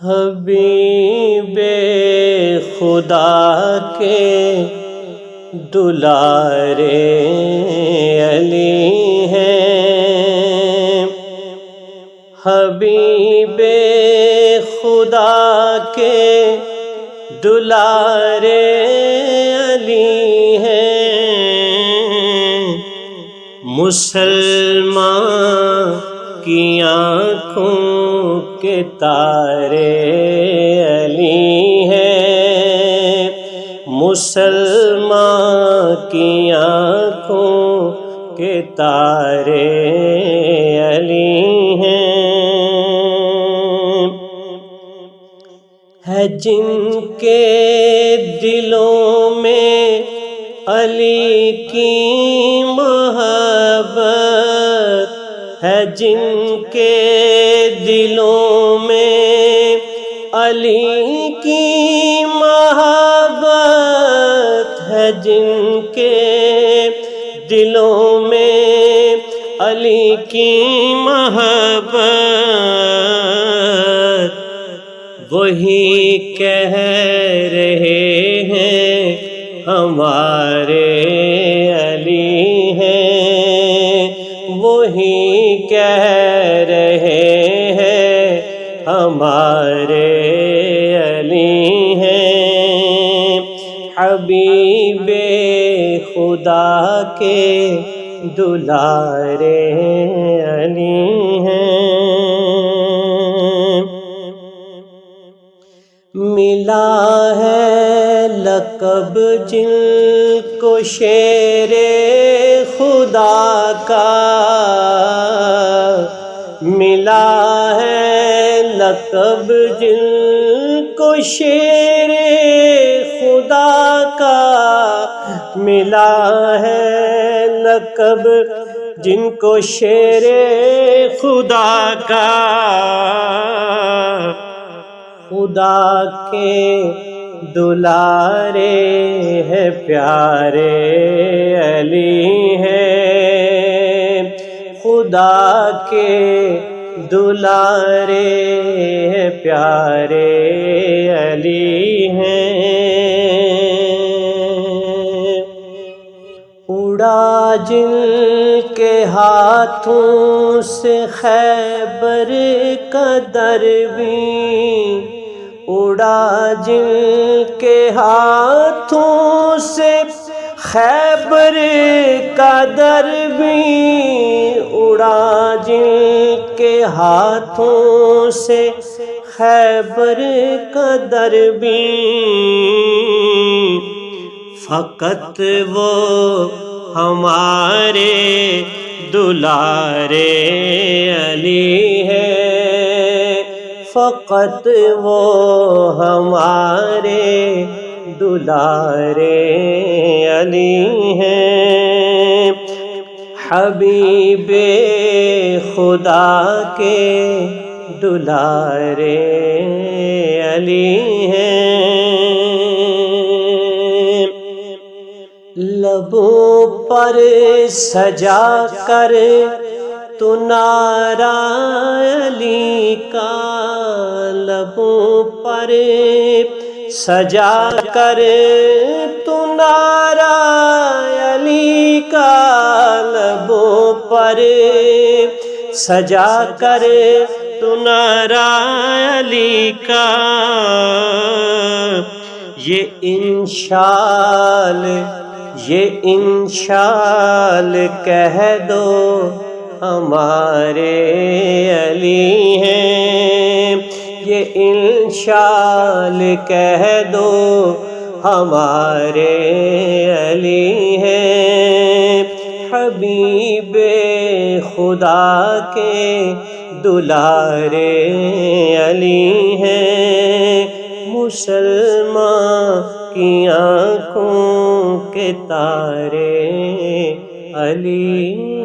حبیب خدا کے دلارے علی ہیں، حبیب خدا کے دلارے علی ہیں، مسلمان کی آنکھوں کے تارے علی ہیں، مسلمان کی آنکھوں کے تارے علی ہیں، ہے جن کے دلوں میں علی کی محبت، ہے جن کے دلوں میں علی کی محبت، ہے جن کے دلوں میں علی کی محبت، وہی کہہ رہے ہیں ہمارے علی ہیں، وہی کہہ رہے ہیں ہمارے علی ہیں، حبیب خدا کے دلارے علی ہیں، ملا ہے لقب جن کو شیر خدا کا، ملا ہے لقب جن کو شیر خدا کا، ملا ہے لقب جن کو شیر خدا کا، خدا کے دلارے ہے پیارے علی ہیں، خدا کے دلارے ہے پیارے علی ہیں، اڑا جن کے ہاتھوں سے خیبر کا درویں، اڑا جن کے ہاتھوں سے خیبر کا درویں، اڑا جن کے ہاتھوں سے خیبر کا درویں، فقط وہ ہمارے دلارے علی ہیں، فقط وہ ہمارے دلارے علی ہیں، حبیب خدا کے دلارے علی ہیں، لبوں پر سجا کر تو نعرہ علی کا، لبوں پر سجا کر تو نعرہ علی کا، لبوں پر سجا کر تو نعرہ علی کا، یہ انشال کہہ دو ہمارے علی ہیں، یہ انشال کہہ دو ہمارے علی ہیں، حبیب خدا کے دلارے علی ہیں، مسلمان کی آنکھوں کے تارے علی